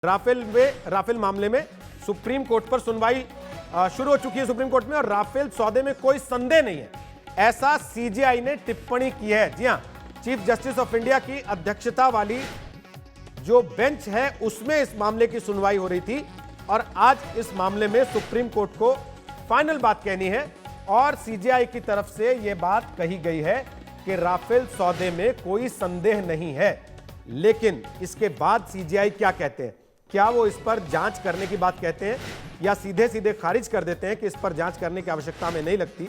Rafale मामले में supreme court पर सुनवाई शुरू हो चुकी है सुप्रीम कोर्ट में, और राफेल सौदे में कोई संदेह नहीं है, ऐसा सीजेआई ने टिप्पणी की है। जी हां, चीफ जस्टिस ऑफ इंडिया की अध्यक्षता वाली जो बेंच है उसमें इस मामले की सुनवाई हो रही थी, और आज इस मामले में सुप्रीम कोर्ट को फाइनल बात कहनी है। और सीजेआई की तरफ से यह बात कही गई है कि राफेल सौदे में कोई संदेह नहीं है। लेकिन इसके बाद सीजेआई क्या कहते हैं, क्या वो इस पर जांच करने की बात कहते हैं या सीधे सीधे खारिज कर देते हैं कि इस पर जांच करने की आवश्यकता हमें नहीं लगती,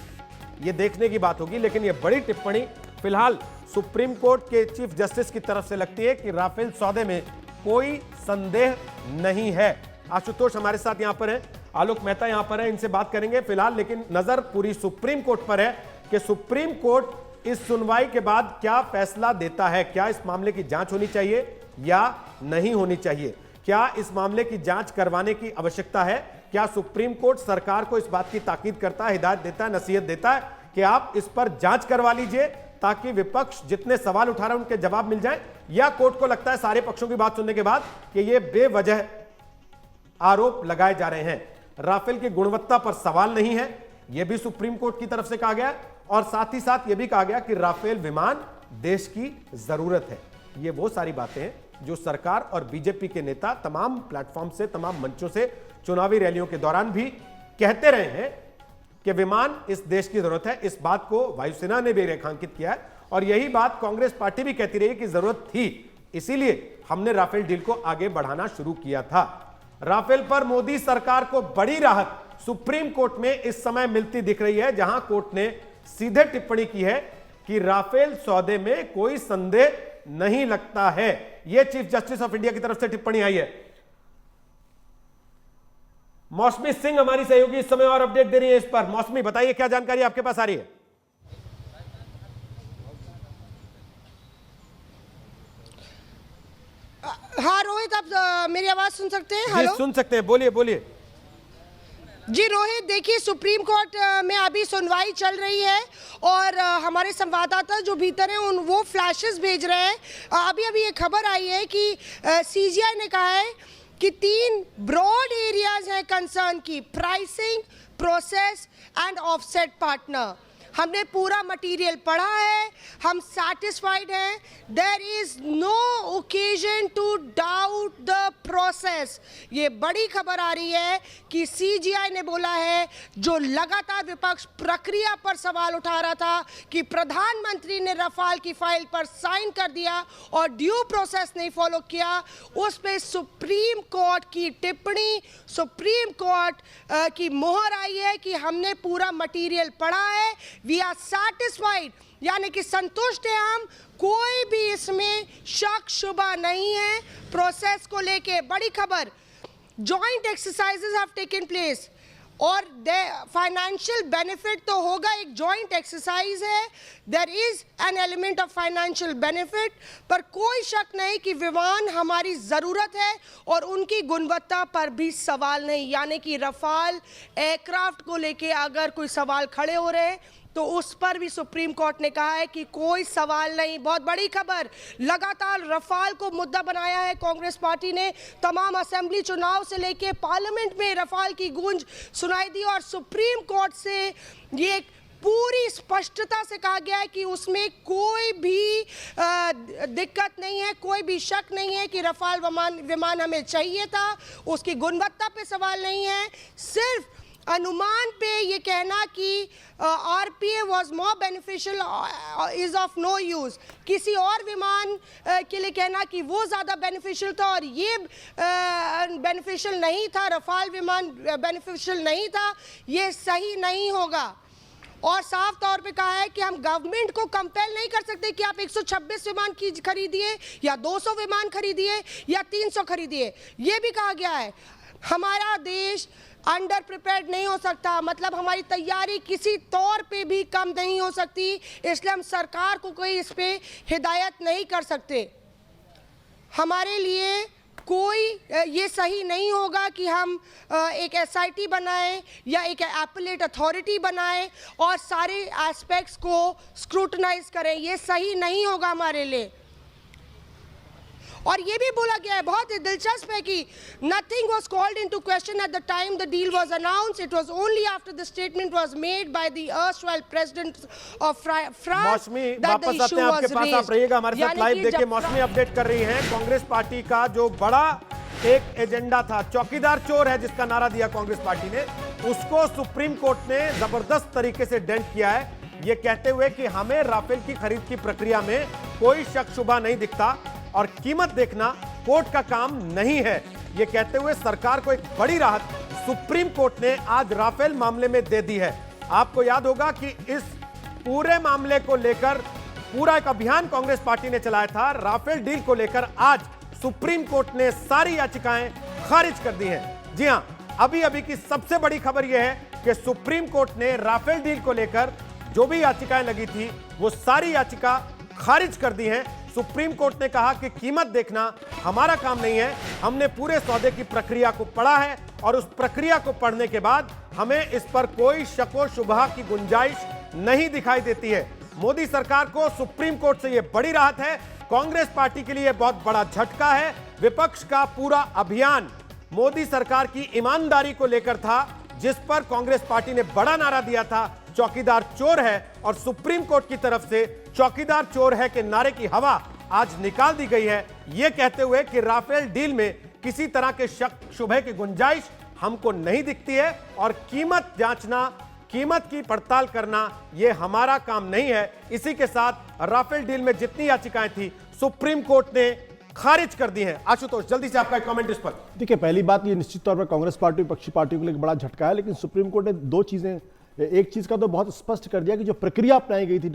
ये देखने की बात होगी। लेकिन ये बड़ी टिप्पणी फिलहाल सुप्रीम कोर्ट के चीफ जस्टिस की तरफ से लगती है कि राफेल सौदे में कोई संदेह नहीं है। आशुतोष हमारे साथ यहां पर है, आलोक मेहता यहां पर है, इनसे बात करेंगे फिलहाल। लेकिन नजर पूरी सुप्रीम कोर्ट पर है कि सुप्रीम कोर्ट इस सुनवाई के बाद क्या फैसला देता है। क्या इस मामले की जांच होनी चाहिए या नहीं होनी चाहिए, क्या इस मामले की जांच करवाने की आवश्यकता है, क्या सुप्रीम कोर्ट सरकार को इस बात की ताकीद करता है, हिदायत देता है, नसीहत देता है कि आप इस पर जांच करवा लीजिए ताकि विपक्ष जितने सवाल उठा रहे हैं उनके जवाब मिल जाए, या कोर्ट को लगता है सारे पक्षों की बात सुनने के बाद कि ये बेवजह आरोप लगाए जा रहे हैं। राफेल की गुणवत्ता पर सवाल नहीं है, यह भी सुप्रीम कोर्ट की तरफ से कहा गया, और साथ ही साथ यह भी कहा गया कि राफेल विमान देश की जरूरत है। ये वो सारी बातें हैं जो सरकार और बीजेपी के नेता तमाम प्लेटफॉर्म से, तमाम मंचों से, चुनावी रैलियों के दौरान भी कहते रहे हैं कि विमान इस देश की जरूरत है। इस बात को वायुसेना ने भी रेखांकित किया है, और यही बात कांग्रेस पार्टी भी कहती रही कि जरूरत थी, इसीलिए हमने राफेल डील को आगे बढ़ाना शुरू किया था। राफेल पर मोदी सरकार को बड़ी राहत सुप्रीम कोर्ट में इस समय मिलती दिख रही है, जहां कोर्ट ने सीधे टिप्पणी की है कि राफेल सौदे में कोई संदेह नहीं लगता है। यह चीफ जस्टिस ऑफ इंडिया की तरफ से टिप्पणी आई है। मौसमी सिंह हमारी सहयोगी इस समय और अपडेट दे रही है इस पर। मौसमी, बताइए क्या जानकारी आपके पास आ रही है। हाँ रोहित, आप मेरी आवाज सुन सकते हैं? हेलो, सुन सकते हैं, बोलिए बोलिए। जी रोहित, देखिए सुप्रीम कोर्ट में अभी सुनवाई चल रही है, और हमारे संवाददाता जो भीतर हैं वो फ्लैशेस भेज रहे हैं। अभी अभी ये खबर आई है कि सीजीआई ने कहा है कि 3 ब्रॉड एरियाज हैं कंसर्न की: pricing, process and offset partner. हमने पूरा मटेरियल पढ़ा है, हम सैटिस्फाइड हैं, there is no occasion to doubt the process. ये बड़ी खबर आ रही है कि सीजीआई ने बोला है, जो लगातार विपक्ष प्रक्रिया पर सवाल उठा रहा था कि प्रधानमंत्री ने रफाल की फाइल पर साइन कर दिया और ड्यू प्रोसेस नहीं फॉलो किया, उस पे सुप्रीम कोर्ट की टिप्पणी, सुप्रीम कोर्ट की मोहर आई है कि हमने पूरा मटेरियल पढ़ा है, वी आर सैटिस्फाइड, यानी कि संतुष्ट है हम, कोई भी इसमें शक शुबा नहीं है। प्रोसेस को लेके बड़ी खबर, joint exercises have taken place, और फाइनेंशियल बेनिफिट तो होगा, एक जॉइंट एक्सरसाइज है, there is an element of financial benefit, पर कोई शक नहीं कि विमान हमारी ज़रूरत है और उनकी गुणवत्ता पर भी सवाल नहीं। यानी कि रफाल एयरक्राफ्ट को लेके अगर कोई सवाल खड़े हो रहे हैं तो उस पर भी सुप्रीम कोर्ट ने कहा है कि कोई सवाल नहीं। बहुत बड़ी खबर, लगातार रफाल को मुद्दा बनाया है कांग्रेस पार्टी ने, तमाम असेंबली चुनाव से लेके पार्लियामेंट में रफाल की गूंज सुनाई दी, और सुप्रीम कोर्ट से ये पूरी स्पष्टता से कहा गया है कि उसमें कोई भी दिक्कत नहीं है, कोई भी शक नहीं है कि रफाल विमान हमें चाहिए था, उसकी गुणवत्ता पे सवाल नहीं है। सिर्फ अनुमान पे ये कहना कि RPA was more beneficial is of no use, किसी और विमान के लिए कहना कि वो ज़्यादा बेनिफिशियल था और ये बेनिफिशियल नहीं था, रफाल विमान बेनिफिशियल नहीं था, ये सही नहीं होगा। और साफ तौर पे कहा है कि हम गवर्नमेंट को कंपेल नहीं कर सकते कि आप 126 विमान खरीदिए या 200 विमान खरीदिए या 300 खरीदिए। ये भी कहा गया है हमारा देश अंडर प्रिपेयर्ड नहीं हो सकता, मतलब हमारी तैयारी किसी तौर पे भी कम नहीं हो सकती, इसलिए हम सरकार को कोई इस पे हिदायत नहीं कर सकते। हमारे लिए कोई ये सही नहीं होगा कि हम एक एसआईटी बनाएं या एक एपेलेट अथॉरिटी बनाएं और सारे एस्पेक्ट्स को स्क्रूटनाइज करें, ये सही नहीं होगा हमारे लिए। और ये भी बोला गया है, बहुत ही दिलचस्प है, कि nothing was called into question at the time the deal was announce, it was only after the statement was made by the erstwhile president of France मौसमी that the वापस आते issue हैं आपके was पास, आप raised. रहिएगा हमारे साथ यानी लाइव। कि देखिए जब मौसमी अपडेट कर रही हैं। कांग्रेस पार्टी का जो बड़ा एक एजेंडा था, चौकीदार चोर है जिसका नारा दिया कांग्रेस पार्टी ने, उसको सुप्रीम कोर्ट ने जबरदस्त तरीके से डेंट किया है, ये कहते हुए कि हमें राफेल की खरीद की प्रक्रिया में कोई शक शुबा नहीं दिखता और कीमत देखना कोर्ट का काम नहीं है। ये कहते हुए सरकार को एक बड़ी राहत सुप्रीम कोर्ट ने आज राफेल मामले में दे दी है। आपको याद होगा कि इस पूरे मामले को लेकर पूरा एक अभियान कांग्रेस पार्टी ने चलाया था। राफेल डील को लेकर आज सुप्रीम कोर्ट ने सारी याचिकाएं खारिज कर दी हैं। जी हां, अभी अभी की सबसे बड़ी खबर यह है कि सुप्रीम कोर्ट ने राफेल डील को लेकर जो भी याचिकाएं लगी थी वो सारी याचिका खारिज कर दी हैं। सुप्रीम कोर्ट ने कहा कि कीमत देखना हमारा काम नहीं है, हमने पूरे सौदे की प्रक्रिया को पढ़ा है और उस प्रक्रिया को पढ़ने के बाद हमें इस पर कोई शको शुबहा की गुंजाइश नहीं दिखाई देती है। मोदी सरकार को सुप्रीम कोर्ट से यह बड़ी राहत है, कांग्रेस पार्टी के लिए बहुत बड़ा झटका है। विपक्ष का पूरा अभियान मोदी सरकार की ईमानदारी को लेकर था, जिस पर कांग्रेस पार्टी ने बड़ा नारा दिया था, चौकीदार चोर है, और सुप्रीम कोर्ट की तरफ से चौकीदार चोर है के नारे की हवा आज निकाल दी गई है, यह कहते हुए कि राफेल डील में किसी तरह के शक शुबहे की गुंजाइश हमको नहीं दिखती है और कीमत जांचना, कीमत की पड़ताल करना यह हमारा काम नहीं है। इसी के साथ राफेल डील में जितनी याचिकाएं थी सुप्रीम कोर्ट ने खारिज कर दी हैं। आशुतोष, जल्दी से आपका कमेंट इस पर। देखिए, पहली बात ये निश्चित तौर पर कांग्रेस पार्टी विपक्षी पार्टियों के लिए बड़ा झटका है, लेकिन सुप्रीम कोर्ट ने दो चीजें, एक चीज का तो बहुत स्पष्ट कर दिया कि जो प्रक्रिया अपनाई गई थी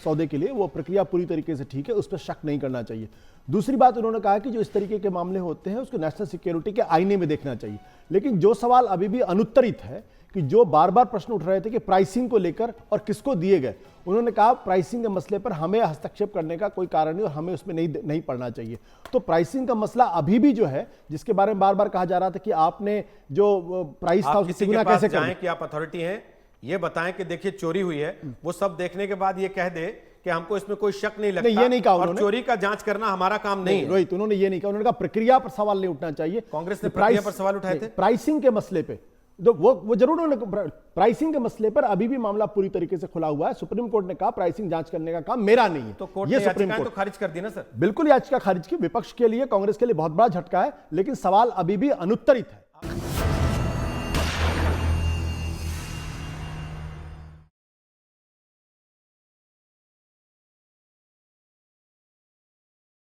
सौदे के लिए वो प्रक्रिया पूरी तरीके से ठीक है, उस पर शक नहीं करना चाहिए। दूसरी बात उन्होंने कहा कि जो इस तरीके के मामले होते हैं उसको नेशनल सिक्योरिटी के आईने में देखना चाहिए। लेकिन जो सवाल अभी भी अनुत्तरित है कि जो बार बार प्रश्न उठ रहे थे कि प्राइसिंग को लेकर और किसको दिए गए, उन्होंने कहा प्राइसिंग के मसले पर हमें हस्तक्षेप करने का कोई कारण नहीं और हमें उसमें नहीं पड़ना चाहिए। तो प्राइसिंग का मसला अभी भी जो है, जिसके बारे में बार बार कहा जा रहा था कि आपने जो प्राइस था उसकी गुना कैसे करें, कि आप अथॉरिटी हैं, ये बताएं कि देखिए चोरी हुई है, वो सब देखने के बाद ये कह दे कि हमको इसमें कोई शक नहीं लगता, ये नहीं कहा और उन्होंने, चोरी का जांच करना हमारा काम नहीं है। रोहित, उन्होंने ये नहीं कहा, उन्होंने कहा प्रक्रिया पर सवाल नहीं उठना चाहिए। कांग्रेस ने प्रक्रिया पर सवाल उठाए थे, प्राइसिंग के मसले पे वो जरूर उन्होंने, प्राइसिंग के मसले पर अभी भी मामला पूरी तरीके से खुला हुआ है। सुप्रीम कोर्ट ने कहा प्राइसिंग जांच करने का काम मेरा नहीं है, तो कोर्ट ये ने सुप्रीम याचिकाएं कोर्ट तो खारिज कर दी ना सर। बिल्कुल याचिका खारिज की। विपक्ष के लिए, कांग्रेस के लिए बहुत बड़ा झटका है, लेकिन सवाल अभी भी अनुत्तरित है।